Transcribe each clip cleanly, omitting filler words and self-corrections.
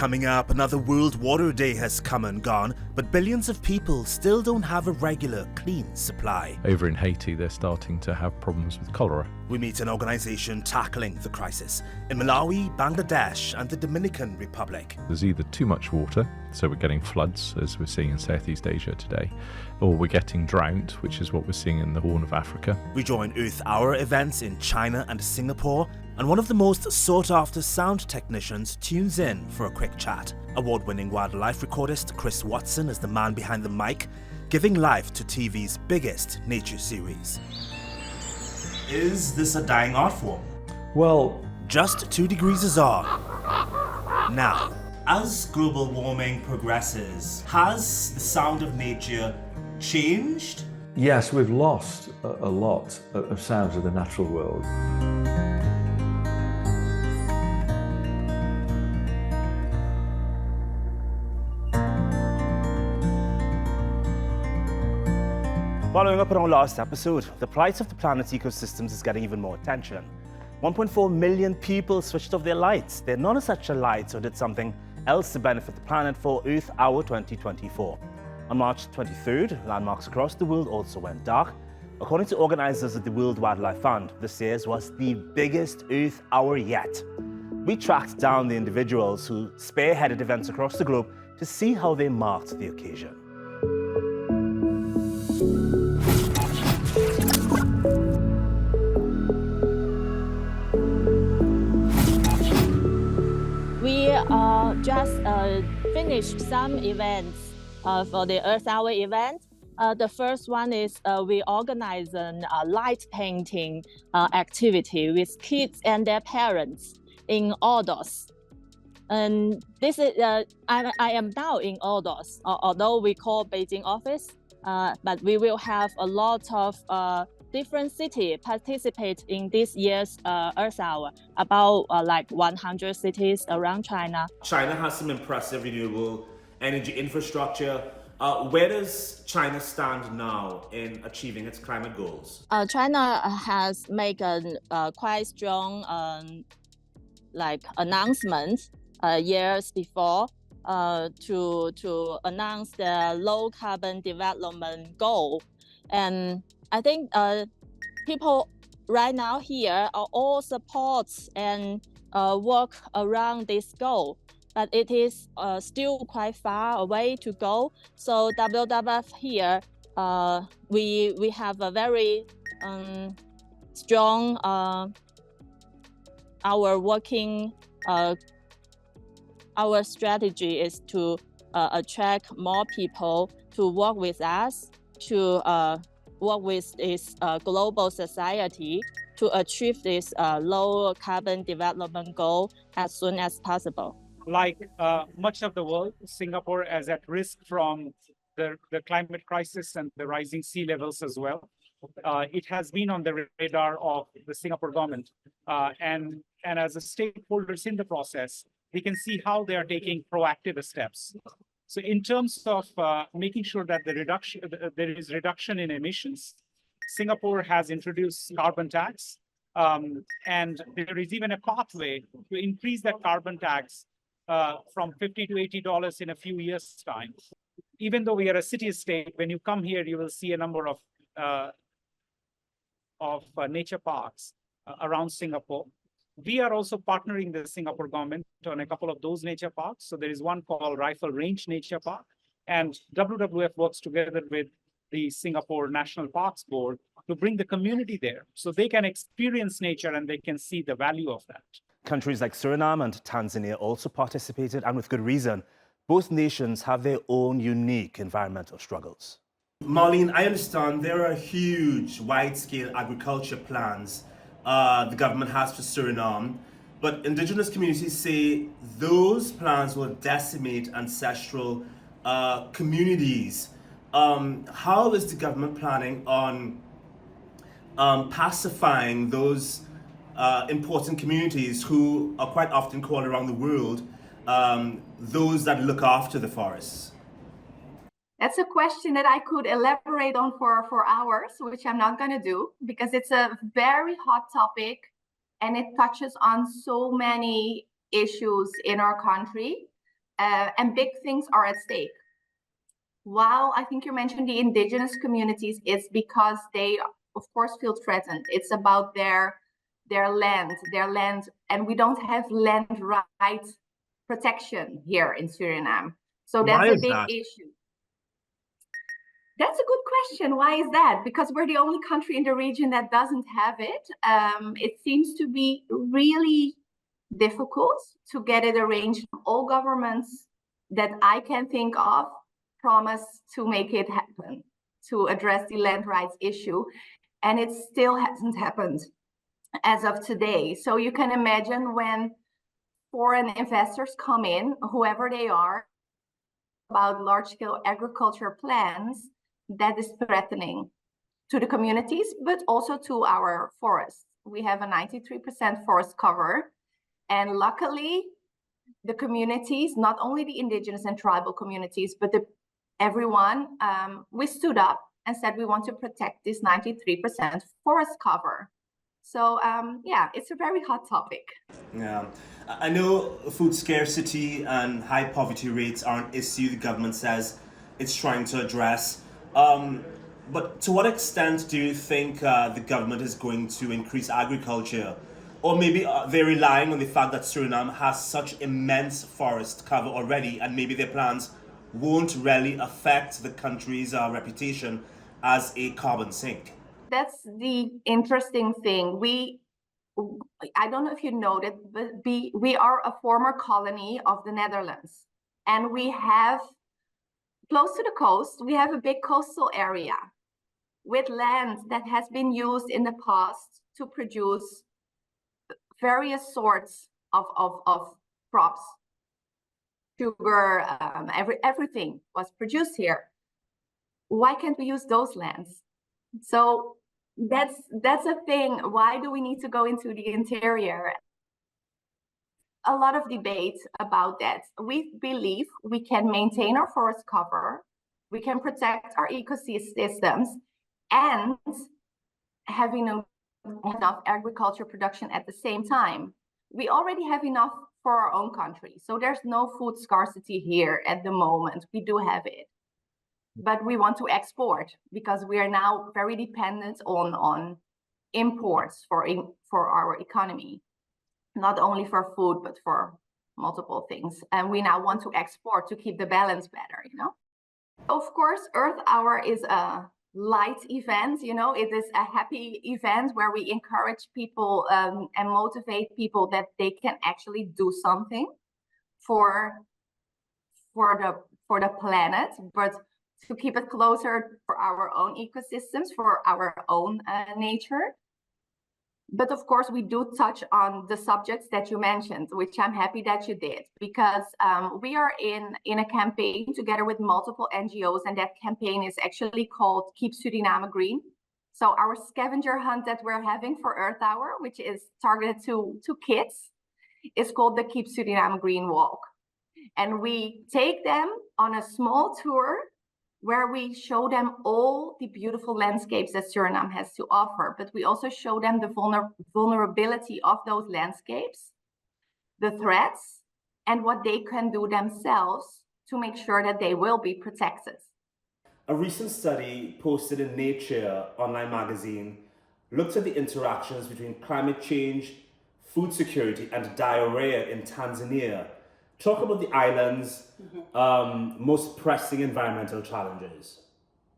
Coming up, another World Water Day has come and gone, but billions of people still don't have a regular, clean supply. Over in Haiti, they're starting to have problems with cholera. We meet an organisation tackling the crisis in Malawi, Bangladesh and the Dominican Republic. There's either too much water, so we're getting floods, as we're seeing in Southeast Asia today, or we're getting drought, which is what we're seeing in the Horn of Africa. We join Earth Hour events in China and Singapore, and one of the most sought-after sound technicians tunes in for a quick chat. Award-winning wildlife recordist Chris Watson is the man behind the mic, giving life to TV's biggest nature series. Is this a dying art form? Well, just 2 degrees azar. Now, as global warming progresses, has the sound of nature changed? Yes, we've lost a lot of sounds of the natural world. Following up on our last episode, the plight of the planet's ecosystems is getting even more attention. 1.4 million people switched off their lights, their non-essential lights, or did something else to benefit the planet for Earth Hour 2024. On March 23rd, landmarks across the world also went dark. According to organisers at the World Wildlife Fund, this year's was the biggest Earth Hour yet. We tracked down the individuals who spearheaded events across the globe to see how they marked the occasion. We just finished some events for the Earth Hour event. The first one is we organize a light painting activity with kids and their parents in outdoors. And this is I am now in outdoors, although we call Beijing office, but we will have a lot of different cities participate in this year's Earth Hour, about like 100 cities around China. China has some impressive renewable energy infrastructure. Where does China stand now in achieving its climate goals? China has made a quite strong announcement years before to announce the low carbon development goal. And I think people right now here are all supports and work around this goal, but it is still quite far away to go. So WWF here, we have a very strong our strategy is to attract more people to work with us, to work with this global society to achieve this low carbon development goal as soon as possible. Like much of the world, Singapore is at risk from the climate crisis and the rising sea levels as well. It has been on the radar of the Singapore government. And as a stakeholders in the process, we can see how they are taking proactive steps. So in terms of making sure that there is reduction in emissions, Singapore has introduced carbon tax, and there is even a pathway to increase that carbon tax from $50 to $80 in a few years' time. Even though we are a city-state, when you come here, you will see a number of nature parks around Singapore. We are also partnering the Singapore government on a couple of those nature parks. So there is one called Rifle Range Nature Park, and WWF works together with the Singapore National Parks Board to bring the community there so they can experience nature and they can see the value of that. Countries like Suriname and Tanzania also participated, and with good reason. Both nations have their own unique environmental struggles. Marleen, I understand there are huge, wide-scale agriculture plans the government has for Suriname, but indigenous communities say those plans will decimate ancestral communities. How is the government planning on pacifying those important communities who are quite often called around the world those that look after the forests? That's a question that I could elaborate on for hours, which I'm not going to do because it's a very hot topic and it touches on so many issues in our country. and big things are at stake. While I think you mentioned the indigenous communities, it's because they, of course, feel threatened. It's about their land, and we don't have land right protection here in Suriname. So that's a big issue. That's a good question. Why is that? Because we're the only country in the region that doesn't have it. It seems to be really difficult to get it arranged. All governments that I can think of promise to make it happen, to address the land rights issue, and it still hasn't happened as of today. So you can imagine when foreign investors come in, whoever they are, about large-scale agriculture plans, that is threatening to the communities, but also to our forests. We have a 93% forest cover, and luckily, the communities, not only the indigenous and tribal communities, but everyone, we stood up and said we want to protect this 93% forest cover. So yeah, it's a very hot topic. Yeah, I know food scarcity and high poverty rates are an issue the government says it's trying to address. But to what extent do you think the government is going to increase agriculture? Or maybe they're relying on the fact that Suriname has such immense forest cover already, and maybe their plans won't really affect the country's reputation as a carbon sink? That's the interesting thing. I don't know if you noted, but we are a former colony of the Netherlands, and we have, close to the coast, we have a big coastal area with land that has been used in the past to produce various sorts of crops. Sugar, everything was produced here. Why can't we use those lands? So that's a thing. Why do we need to go into the interior? A lot of debate about that. We believe we can maintain our forest cover, we can protect our ecosystems, and having enough agriculture production at the same time. We already have enough for our own country, so there's no food scarcity here at the moment. We do have it, but we want to export because we are now very dependent on imports for our economy, not only for food but for multiple things. And we now want to export to keep the balance better, you know. Of course, Earth Hour is a light event, you know, it is a happy event where we encourage people and motivate people that they can actually do something for the planet, but to keep it closer for our own ecosystems, for our own nature. But of course, we do touch on the subjects that you mentioned, which I'm happy that you did, because we are in a campaign together with multiple NGOs, and that campaign is actually called Keep Suriname Green. So our scavenger hunt that we're having for Earth Hour, which is targeted to kids, is called the Keep Suriname Green Walk. And we take them on a small tour where we show them all the beautiful landscapes that Suriname has to offer, but we also show them the vulnerability of those landscapes, the threats, and what they can do themselves to make sure that they will be protected. A recent study posted in Nature online magazine looked at the interactions between climate change, food security, and diarrhea in Tanzania. Talk about the island's most pressing environmental challenges.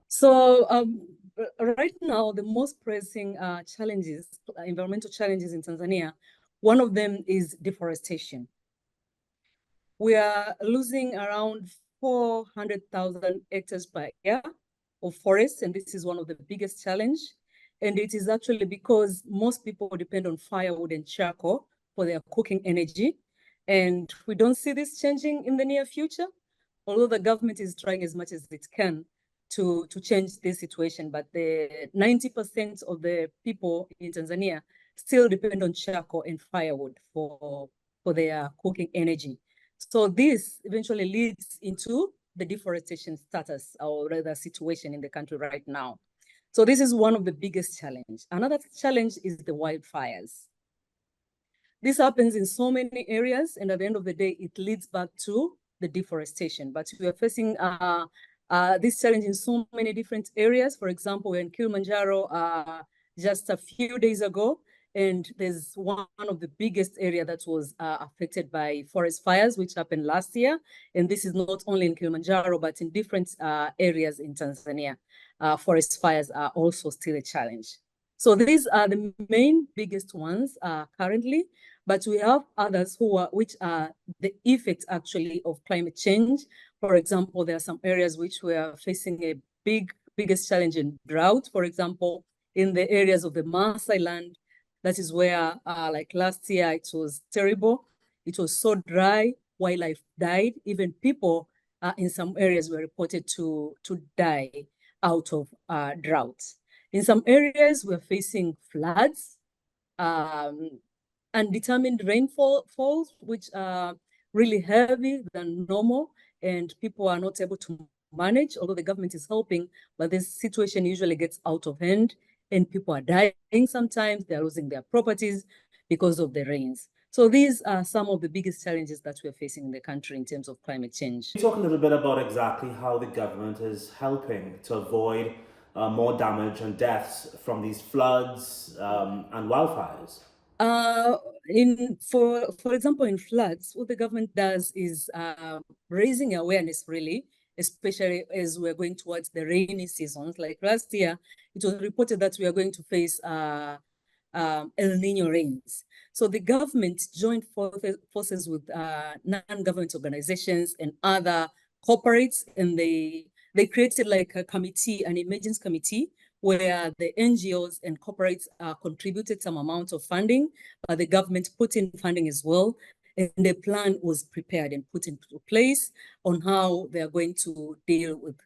So right now, the most pressing environmental challenges in Tanzania, one of them is deforestation. We are losing around 400,000 hectares per year of forests, and this is one of the biggest challenges. And it is actually because most people depend on firewood and charcoal for their cooking energy. And we don't see this changing in the near future, although the government is trying as much as it can to change this situation. But the 90% of the people in Tanzania still depend on charcoal and firewood for their cooking energy. So this eventually leads into the deforestation status, or rather situation in the country right now. So this is one of the biggest challenges. Another challenge is the wildfires. This happens in so many areas, and at the end of the day, it leads back to the deforestation. But we are facing this challenge in so many different areas. For example, we're in Kilimanjaro just a few days ago, and there's one of the biggest area that was affected by forest fires, which happened last year. And this is not only in Kilimanjaro, but in different areas in Tanzania. Forest fires are also still a challenge. So these are the main biggest ones currently, but we have others which are the effects actually of climate change. For example, there are some areas which we are facing a biggest challenge in drought. For example, in the areas of the Maasai land, that is where like last year it was terrible. It was so dry, wildlife died. Even people in some areas were reported to die out of drought. In some areas, we're facing floods, undetermined rainfalls, which are really heavy than normal, and people are not able to manage, although the government is helping, but this situation usually gets out of hand, and people are dying sometimes, they're losing their properties because of the rains. So these are some of the biggest challenges that we're facing in the country in terms of climate change. Talk a little bit about exactly how the government is helping to avoid more damage and deaths from these floods and wildfires. For example, in floods, what the government does is raising awareness, really, especially as we're going towards the rainy seasons. Like last year, it was reported that we are going to face El Nino rains. So the government joined forces with non-government organizations and other corporates, and they created like a committee, an emergency committee, where the NGOs and corporates contributed some amount of funding, but the government put in funding as well. And the plan was prepared and put into place on how they are going to deal with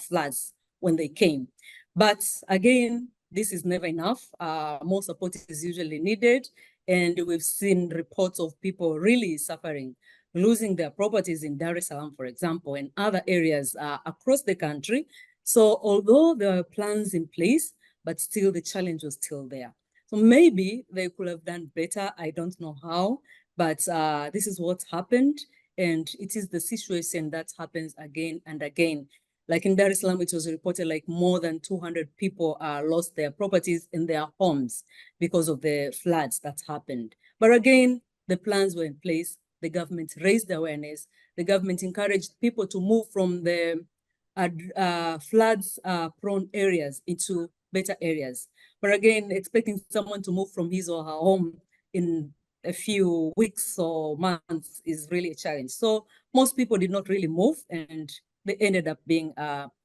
floods when they came. But again, this is never enough. More support is usually needed. And we've seen reports of people really suffering, losing their properties in Dar es Salaam, for example, and other areas across the country. So although there are plans in place, but still the challenge was still there. So maybe they could have done better. I don't know how, but this is what happened. And it is the situation that happens again and again. Like in Dar es Salaam, it was reported like more than 200 people lost their properties in their homes because of the floods that happened. But again, the plans were in place. The government raised the awareness. The government encouraged people to move from the floods prone areas into better areas. But again, expecting someone to move from his or her home in a few weeks or months is really a challenge. So most people did not really move, and they ended up being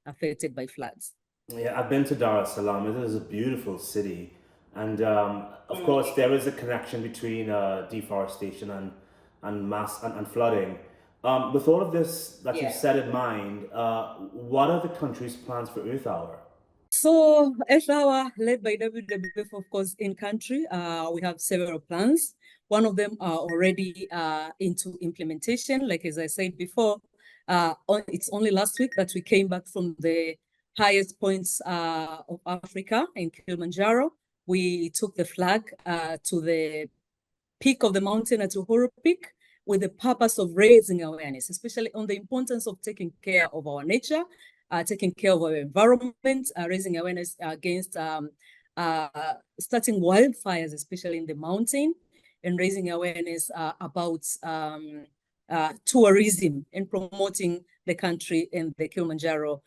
affected by floods. Yeah, I've been to Dar es Salaam. It is a beautiful city. And of course, there is a connection between deforestation and flooding. With all of this that you've said in mind, what are the country's plans for Earth Hour? So Earth Hour, led by WWF, of course, in country, we have several plans. One of them are already into implementation. Like as I said before, it's only last week that we came back from the highest points of Africa in Kilimanjaro. We took the flag to the peak of the mountain at Uhuru Peak with the purpose of raising awareness, especially on the importance of taking care of our nature, taking care of our environment, raising awareness against starting wildfires, especially in the mountain, and raising awareness about tourism and promoting the country and the Kilimanjaro,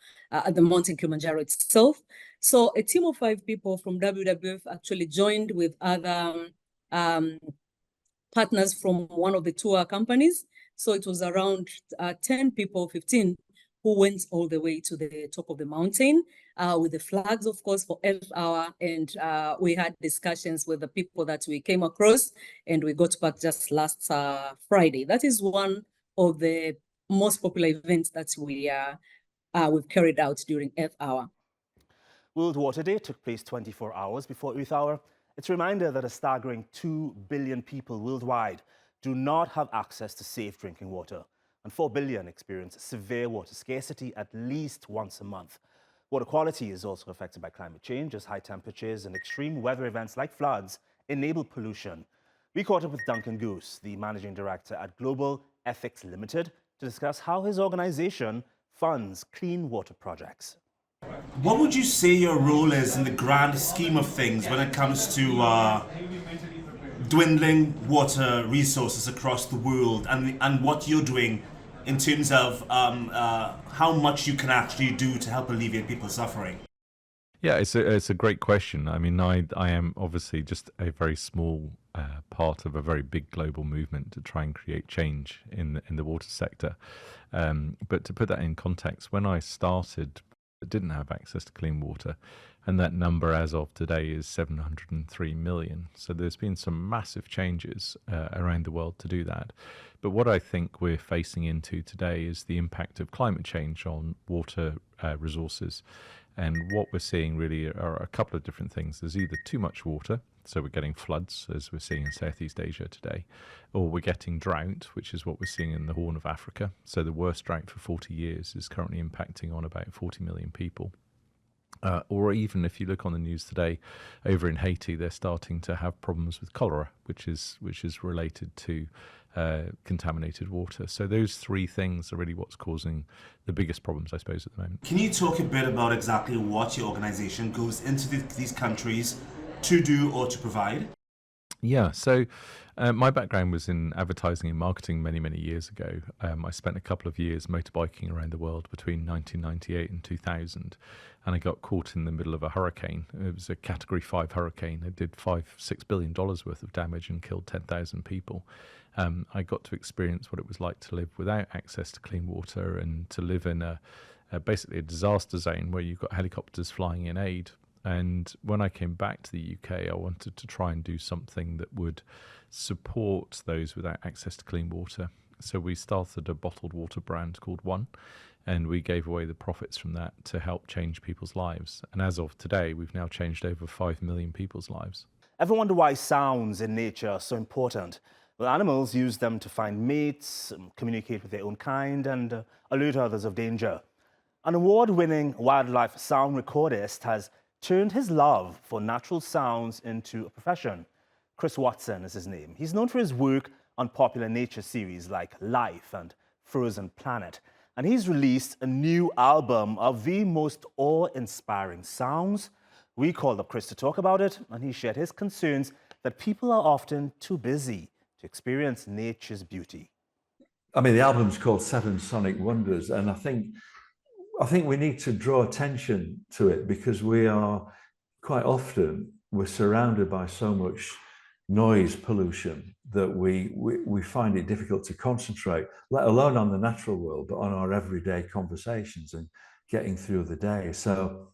the mountain Kilimanjaro itself. So a team of 5 people from WWF actually joined with other partners from one of the tour companies. So it was around 10 people, 15, who went all the way to the top of the mountain with the flags, of course, for Earth Hour. And we had discussions with the people that we came across, and we got back just last Friday. That is one of the most popular events that we've carried out during Earth Hour. World Water Day took place 24 hours before Earth Hour. It's a reminder that a staggering 2 billion people worldwide do not have access to safe drinking water, and 4 billion experience severe water scarcity at least once a month. Water quality is also affected by climate change, as high temperatures and extreme weather events like floods enable pollution. We caught up with Duncan Goose, the managing director at Global Ethics Limited, to discuss how his organization funds clean water projects. What would you say your role is in the grand scheme of things when it comes to dwindling water resources across the world, and what you're doing in terms of how much you can actually do to help alleviate people's suffering? Yeah, it's a great question. I mean, I am obviously just a very small part of a very big global movement to try and create change in the water sector. But to put that in context, when I started, I didn't have access to clean water, and that number as of today is 703 million. So there's been some massive changes around the world to do that. But what I think we're facing into today is the impact of climate change on water resources. And what we're seeing really are a couple of different things. There's either too much water, so we're getting floods, as we're seeing in Southeast Asia today, or we're getting drought, which is what we're seeing in the Horn of Africa. So the worst drought for 40 years is currently impacting on about 40 million people. Or even if you look on the news today, over in Haiti, they're starting to have problems with cholera, which is related to contaminated water. So those three things are really what's causing the biggest problems, I suppose, at the moment. Can you talk a bit about exactly what your organization goes into these countries to do or to provide? Yeah, so my background was in advertising and marketing many years ago. I spent a couple of years motorbiking around the world between 1998 and 2000, and I got caught in the middle of a hurricane. It was a Category 5 hurricane. It did $6 billion worth of damage and killed 10,000 people. I got to experience what it was like to live without access to clean water and to live in basically a disaster zone where you've got helicopters flying in aid. And when I came back to the UK, I wanted to try and do something that would support those without access to clean water. So we started a bottled water brand called Yuan, and we gave away the profits from that to help change people's lives. And as of today, we've now changed over 5 million people's lives. Ever wonder why sounds in nature are so important? Well, animals use them to find mates, communicate with their own kind, and alert others of danger. An award-winning wildlife sound recordist has turned his love for natural sounds into a profession. Chris Watson is his name. He's known for his work on popular nature series like Life and Frozen Planet. And he's released a new album of the most awe-inspiring sounds. We called up Chris to talk about it, and he shared his concerns that people are often too busy to experience nature's beauty. I mean, the album's called Seven Sonic Wonders, and I think we need to draw attention to it because we are quite often, we're surrounded by so much noise pollution that we find it difficult to concentrate, let alone on the natural world, but on our everyday conversations and getting through the day. So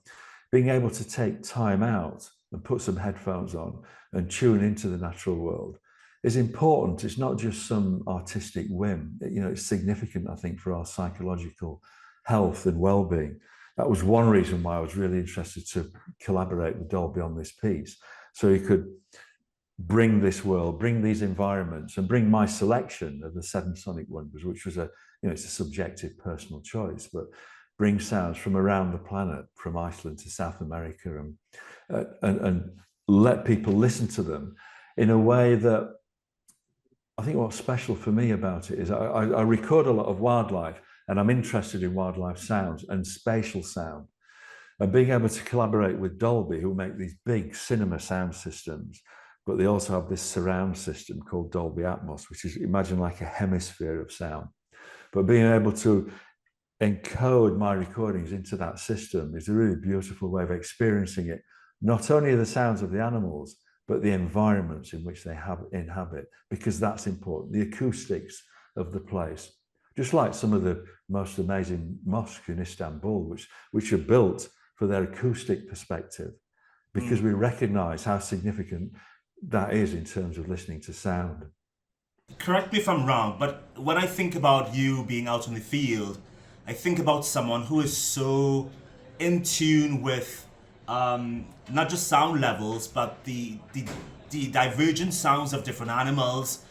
being able to take time out and put some headphones on and tune into the natural world is important. It's not just some artistic whim. You know, it's significant, I think, for our psychological health and well-being. That was one reason why I was really interested to collaborate with Dolby on this piece. So he could bring this world, bring these environments, and bring my selection of the Seven Sonic Wonders, which was it's a subjective personal choice, but bring sounds from around the planet, from Iceland to South America, and let people listen to them in a way that I think what's special for me about it is I record a lot of wildlife, and I'm interested in wildlife sounds and spatial sound. And being able to collaborate with Dolby, who make these big cinema sound systems, but they also have this surround system called Dolby Atmos, which is, imagine like a hemisphere of sound. But being able to encode my recordings into that system is a really beautiful way of experiencing it. Not only the sounds of the animals, but the environments in which they inhabit, because that's important, the acoustics of the place. Just like some of the most amazing mosques in Istanbul, which are built for their acoustic perspective, because we recognize how significant that is in terms of listening to sound. Correct me if I'm wrong, but when I think about you being out in the field, I think about someone who is so in tune with not just sound levels, but the divergent sounds of different animals.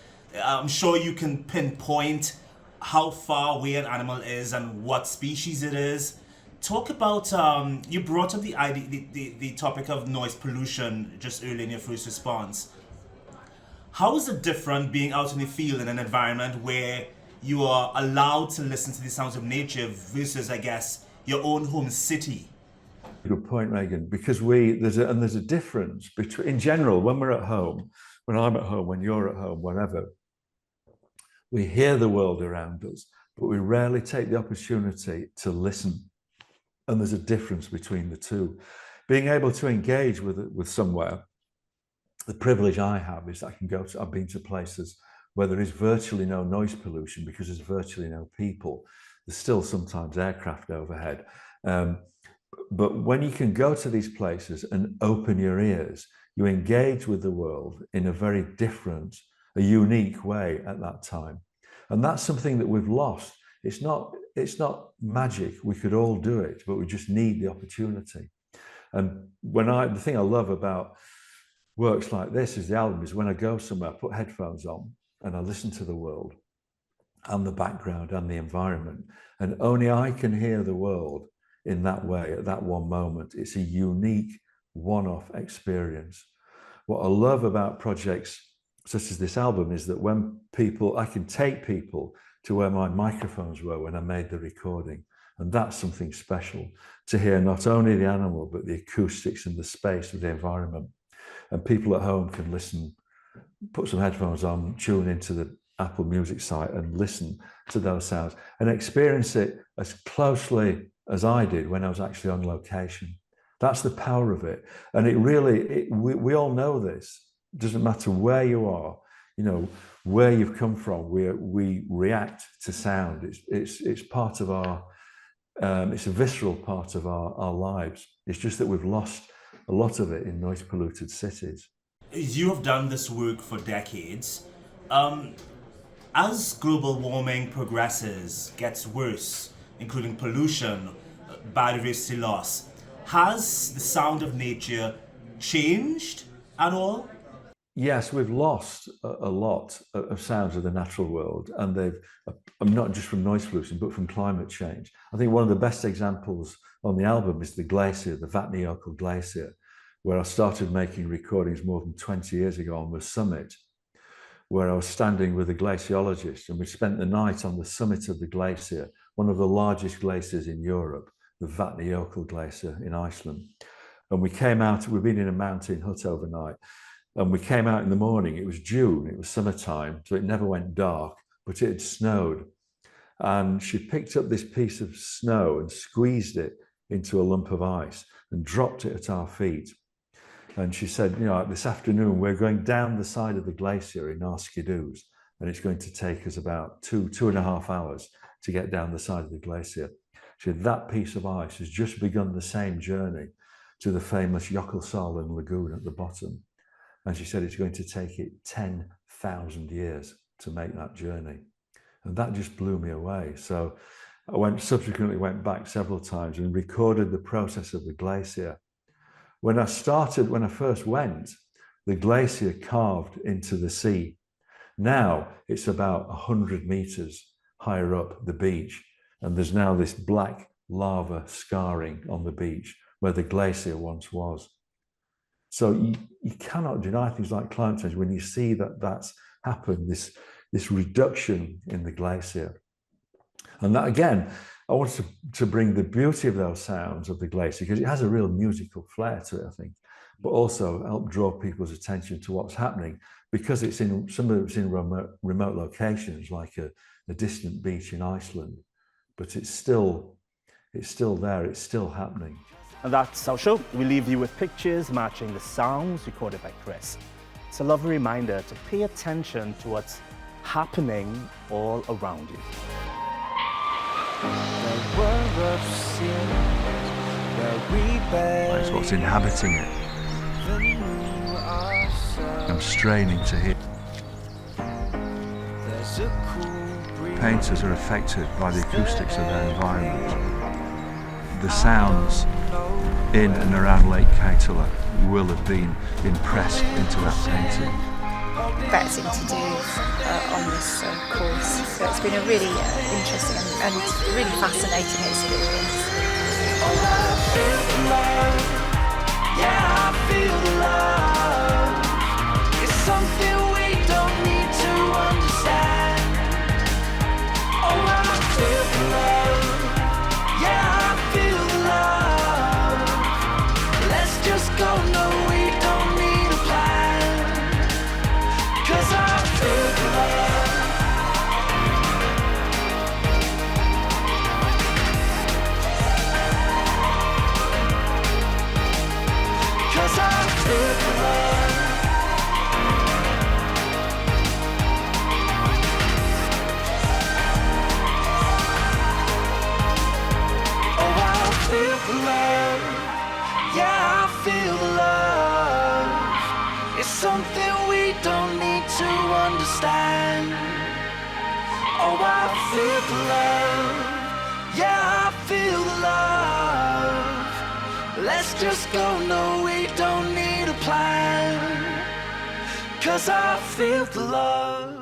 I'm sure you can pinpoint how far away an animal is and what species it is. Talk about, you brought up the topic of noise pollution just earlier in your first response. How is it different being out in the field in an environment where you are allowed to listen to the sounds of nature versus, I guess, your own home city? Good point, Reagan, because there's a difference between, in general, when we're at home, when I'm at home, when you're at home, wherever, we hear the world around us, but we rarely take the opportunity to listen. And there's a difference between the two. Being able to engage with somewhere, the privilege I have is I can go to, I've been to places where there is virtually no noise pollution because there's virtually no people. There's still sometimes aircraft overhead. But when you can go to these places and open your ears, you engage with the world in a very different, a unique way at that time. And that's something that we've lost. It's not magic. We could all do it, but we just need the opportunity. And the thing I love about works like this is the album is when I go somewhere, I put headphones on and I listen to the world and the background and the environment. And only I can hear the world in that way at that one moment. It's a unique one-off experience. What I love about projects such as this album is that when I can take people to where my microphones were when I made the recording. And that's something special to hear not only the animal, but the acoustics and the space of the environment. And people at home can listen, put some headphones on, tune into the Apple Music site and listen to those sounds and experience it as closely as I did when I was actually on location. That's the power of it. And it really, we all know this. It doesn't matter where you are, where you've come from, we react to sound. It's part of our, it's a visceral part of our lives. It's just that we've lost a lot of it in noise polluted cities. You have done this work for decades. As global warming progresses, gets worse, including pollution, biodiversity loss, has the sound of nature changed at all? Yes, we've lost a lot of sounds of the natural world, and not just from noise pollution, but from climate change. I think one of the best examples on the album is the glacier, the Vignes glacier, where I started making recordings more than 20 years ago on the summit, where I was standing with a glaciologist, and we spent the night on the summit of the glacier, one of the largest glaciers in Europe, the Vignes glacier in Iceland. And we came out, we'd been in a mountain hut overnight, and we came out in the morning. It was June, it was summertime, so it never went dark, but it had snowed. And she picked up this piece of snow and squeezed it into a lump of ice and dropped it at our feet. And she said, this afternoon, we're going down the side of the glacier in our skidoos, and it's going to take us about 2.5 hours to get down the side of the glacier. She said, that piece of ice has just begun the same journey to the famous Jökulsárlón lagoon at the bottom. And she said it's going to take it 10,000 years to make that journey. And that just blew me away. So I subsequently went back several times and recorded the process of the glacier. When I first went, the glacier carved into the sea. Now it's about 100 meters higher up the beach. And there's now this black lava scarring on the beach where the glacier once was. So you cannot deny things like climate change when you see that that's happened, this reduction in the glacier. And that, again, I wanted to bring the beauty of those sounds of the glacier because it has a real musical flair to it, I think, but also help draw people's attention to what's happening because some of it's in remote locations like a distant beach in Iceland, but it's still there, it's still happening. And that's our show. We leave you with pictures matching the sounds recorded by Chris. It's a lovely reminder to pay attention to what's happening all around you. That's what's inhabiting it. I'm straining to hear. Painters are affected by the acoustics of their environment. The sounds in and around Lake Kaitala will have been impressed into that painting. Better thing to do on this course. So it's been a really interesting and really fascinating experience. Yeah, I feel the love. It's something we don't need to understand. Oh, I feel the love. Yeah, I feel the love. Let's just go, no, we don't need a plan. 'Cause I feel the love.